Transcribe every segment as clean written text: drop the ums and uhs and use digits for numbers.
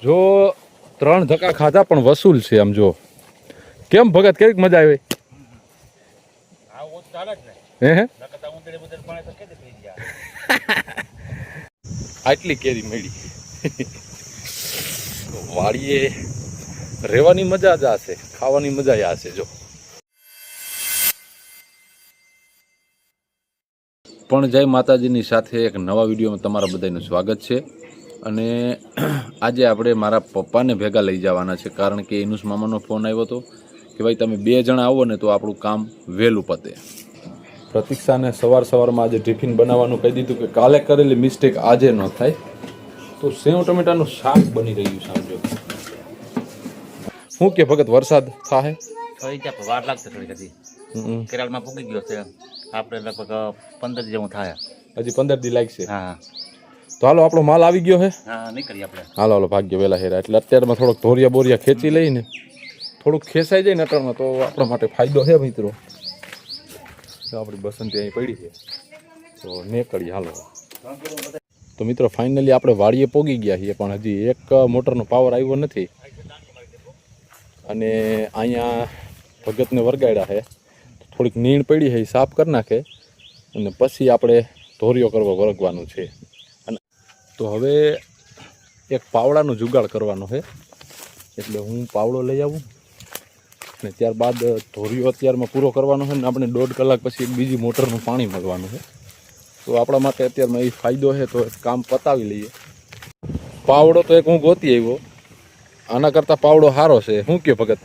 જો 3 ધક્કા ખાધા પણ વસૂલ છે. આમ જો કેમ ભગત, કેવી મજા આવી? આટલી કેરી મળી. વાડીએ રહેવાની મજા જ આ છે, ખાવાની મજા આ છે. જો પણ જય માતાજીની સાથે એક નવા વિડીયોમાં તમારા બધાનું સ્વાગત છે. અને આજે આપણે મારા પપ્પાને ભેગા લઈ જવાના છે, કારણ કે ઇનુસ મામાનો ફોન આવ્યો હતો કે ભાઈ તમે 2 જણા આવો ને તો આપણું કામ વહેલું પતે. પ્રતીક્ષાને સવારમાં આજે ટિફિન બનાવવાનું કહી દીધું કે કાલે કરેલી મિસ્ટેક આજે ન થાય. તો સેવ ટમેટાનું શાક બની રહ્યું છે. સમજો શું કે ભગત, વરસાદ થાય? વાર લાગશે થોડી કદી. કેરળમાં પૂકી ગયો છે, આપણે લગભગ 15 જેવું થાય. હજી 15 દી લાગશે. હા, તો હાલો આપણો માલ આવી ગયો છે. હા, નીકળી આપણે. હાલો ભાગ્ય વેલા હેરા. એટલે અત્યારમાં થોડોક ધોરિયા બોરિયા ખેંચી લઈને થોડુંક ખેંચાઈ જાય ને અટણમાં, તો આપણા માટે ફાયદો છે મિત્રો. તો આપણી બસંતી અહીં પડી છે, તો નીકળી હાલો. તો મિત્રો ફાઇનલી આપણે વાડીએ પોગી ગયા છીએ, પણ હજી એક મોટરનો પાવર આવ્યો નથી. અને અહીંયા ભગતને વરગાડ્યા છે, થોડીક નીણ પડી છે, સાફ કરી નાખે અને પછી આપણે ધોરિયો કરવા વળગવાનું છે. અને તો હવે એક પાવડાનો જુગાડ કરવાનો છે, એટલે હું પાવડો લઈ આવું અને ત્યારબાદ ધોરિયો અત્યારમાં પૂરો કરવાનો છે. ને આપણે 1.5 કલાક પછી એક બીજી મોટરનું પાણી મળવાનું છે. તો આપણા માટે અત્યારમાં એ ફાયદો છે, તો કામ પતાવી લઈએ. પાવડો તો એક હું ગોતી આવ્યો, આના કરતાં પાવડો સારો છે. શું કહો ભગત?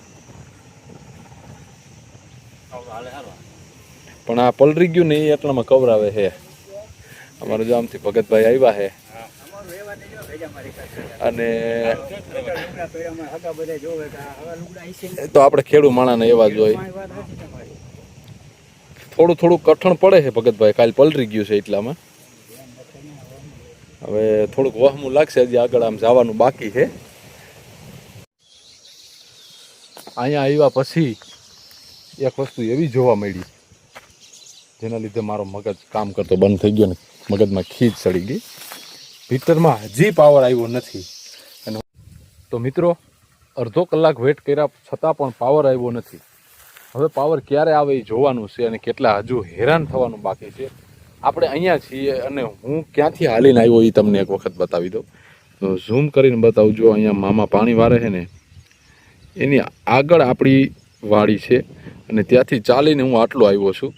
પણ આ પલરી ગયું ને એ એટલામાં કવરાવે છે. અમારે જો આમથી ભગતભાઈ આવ્યા છે અને તો આપણે ખેડૂત માણાને એવા જ હોય. થોડું કઠણ પડે છે ભગતભાઈ, કાલે પલરી ગયું છે એટલામાં. હવે થોડુંક વહમું લાગશે, હજી આગળ આમ જવાનું બાકી છે. અહીંયા આવ્યા પછી એક વસ્તુ એવી જોવા મળી જેના લીધે મારો મગજ કામ કરતો બંધ થઈ ગયો ને મગજમાં ખીજ ચડી ગઈ. ભીતરમાં હજી પાવર આવ્યો નથી. અને તો મિત્રો અડધો કલાક વેઇટ કર્યા છતાં પણ પાવર આવ્યો નથી. હવે પાવર ક્યારે આવે એ જોવાનું છે, અને કેટલા હજુ હેરાન થવાનું બાકી છે. આપણે અહીંયા છીએ અને હું ક્યાંથી હાલીને આવ્યો એ તમને એક વખત બતાવી દઉં. તો ઝૂમ કરીને બતાવજો. અહીંયા મામા પાણી વારે છે ને એની આગળ આપણી વાડી છે, અને ત્યાંથી ચાલીને હું આટલો આવ્યો છું.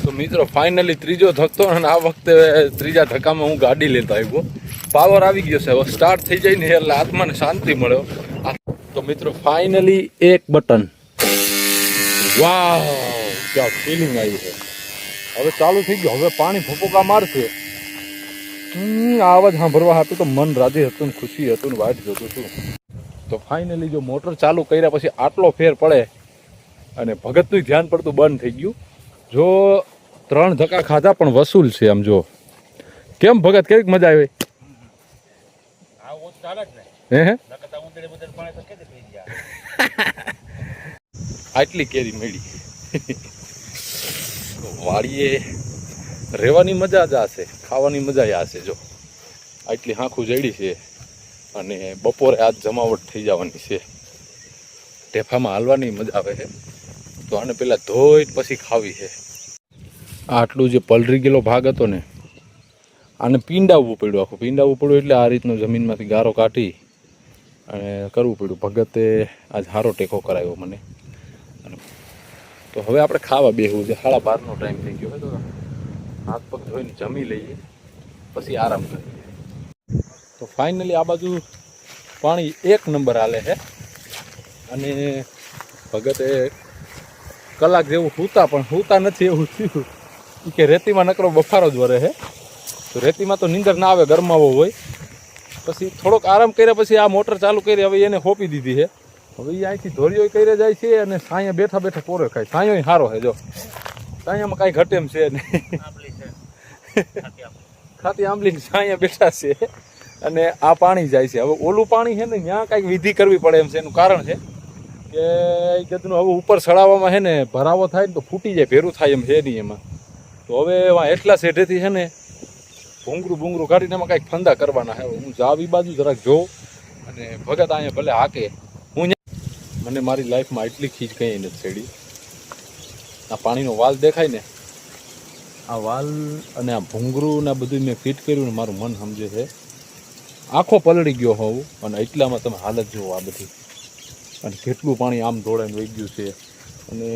તો મિત્રો ફાઇનલી ત્રીજો ધક્કો, અને આ વખતે ત્રીજા ધક્કામાં હું ગાડી લેતો આવ્યો. પાવર આવી ગયો છે. હવે સ્ટાર્ટ થઈ જાય ને એટલે આત્માને શાંતિ મળ્યો. તો મિત્રો ફાઇનલી એક બટન, વાવ, ક્યાં ફિલિંગ આવી છે. હવે ચાલુ થઈ ગયો. હવે પાણી ભપોકા મારશે. આ અવાજ સાંભળવા હતું તો મન રાજી હતું ને ખુશી હતું ને વાટ જોતું છું. તો ફાઇનલી જો મોટર ચાલુ કર્યા પછી આટલો ફેર પડે અને ભગતનું ધ્યાન પડતું બંધ થઈ ગયું. જો 3 ધક્કા ખાધા પણ વસૂલ છે. આમ જો કેમ ભગત, કેવી મજા આવી? આટલી કેરી મળી. વાડીએ રહેવાની મજા જ આ છે, ખાવાની મજા આ છે. જો આટલી હાંખું જડી છે, અને બપોરે આજ જમાવટ થઈ જવાની છે. ટેફામાં હાલવાની મજા આવે છે. તો આને પેલા ધોઈ પછી ખાવી છે. આટલું જે પલરી ગયેલો ભાગ હતો ને, આને પીંડાવવું પડ્યું. આખું પીંડાવવું પડ્યું એટલે આ રીતનું જમીનમાંથી ગારો કાઢી અને કરવું પડ્યું. ભગતે આજ સારો ટેકો કરાવ્યો મને. તો હવે આપણે ખાવા બેસવું છે. 12:30નો ટાઈમ થઈ ગયો હોય, તો હાથ પગ ધોઈને જમી લઈએ પછી આરામ કરીએ. તો ફાઇનલી આ બાજુ પાણી 1 નંબર હાલે છે. અને ભગતે કલાક જેવું સૂતા નથી એવું થયું કે રેતીમાં નકરો બફારો જ વરે છે. તો રેતીમાં તો નીંદર ના આવે, ગરમાવો હોય. પછી થોડોક આરામ કર્યા પછી આ મોટર ચાલુ કરી હવે એને સોંપી દીધી છે. હવે એ અહીંથી ધોરિયો કરી જાય છે, અને સાંયા બેઠા પોરે ખાય. સાંયો સારો છે. જો સાંયામાં કાંઈ ઘટે એમ છે નહીં. ખાતી આંબલી સાંયા બેઠા છે, અને આ પાણી જાય છે. હવે ઓલું પાણી છે ને ત્યાં કાંઈક વિધિ કરવી પડે એમ છે. એનું કારણ છે કે કીધું હવે ઉપર ચડાવવામાં છે ને ભરાવો થાય ને તો ફૂટી જાય, ભેરું થાય એમ છે નહીં એમાં. તો હવે એમાં એટલા શેઢેથી છે ને ભૂંગરું કાઢીને એમાં કાંઈક ફંદા કરવાના છે. હું જાવ એ બાજુ જરાક જોઉં અને ભગત અહીંયા ભલે હાકે હું મને મારી લાઈફમાં એટલી ખીચ કંઈ નથી ચડી. આ પાણીનો વાલ દેખાય ને, આ વાલ અને આ ભૂંગરું ને આ બધું મેં ફિટ કર્યું ને મારું મન સમજે છે આખો પલળી ગયો હોઉં. અને એટલામાં તમે હાલત જુઓ આ બધી, અને કેટલું પાણી આમ દોડાઈને વહી ગયું છે. અને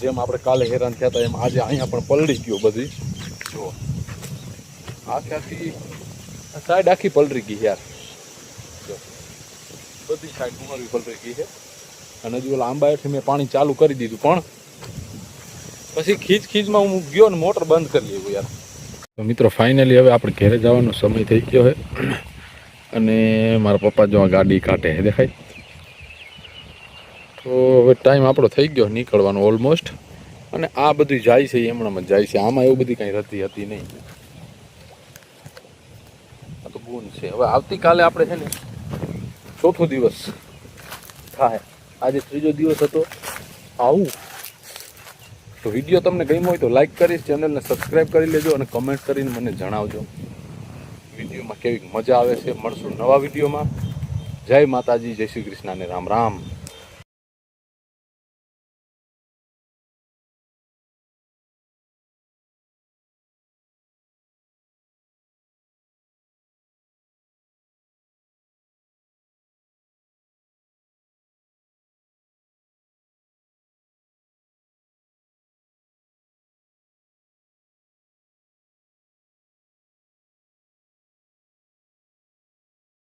જેમ આપણે કાલે હેરાન થયા હતા એમ આજે અહીંયા પણ પલળી ગયો બધી. જુઓ આખી સાઈડ આખી પલળી ગઈ યાર, જો બધી સાઈડ ગુમાવી પલળી ગઈ છે. અને હજુ ઓલા આંબાએથી મેં પાણી ચાલુ કરી દીધું, પણ પછી ખીચમાં હું ગયો ને મોટર બંધ કરી લીધું યાર. તો મિત્રો ફાઇનલી હવે આપણે ઘરે જવાનો સમય થઈ ગયો છે. અને મારા પપ્પા જો આ ગાડી કાઢે દેખાય. તો હવે ટાઈમ આપણો થઈ ગયો નીકળવાનો ઓલમોસ્ટ. અને આ બધું જાય છે એમણામાં જાય છે, આમાં એવું બધી કાંઈ રતી હતી નહીં. આ તો બૂન છે. હવે આવતીકાલે આપણે છે ને ચોથો દિવસ થાય, આજે ત્રીજો દિવસ હતો. આવું તો વિડીયો તમને ગમ્યો હોય તો લાઈક કરીશ, ચેનલને સબસ્ક્રાઈબ કરી લેજો અને કમેન્ટ કરીને મને જણાવજો વિડીયોમાં કેવી મજા આવે છે. મળશું નવા વિડીયોમાં. જય માતાજી, જય શ્રી કૃષ્ણ અને રામ રામ.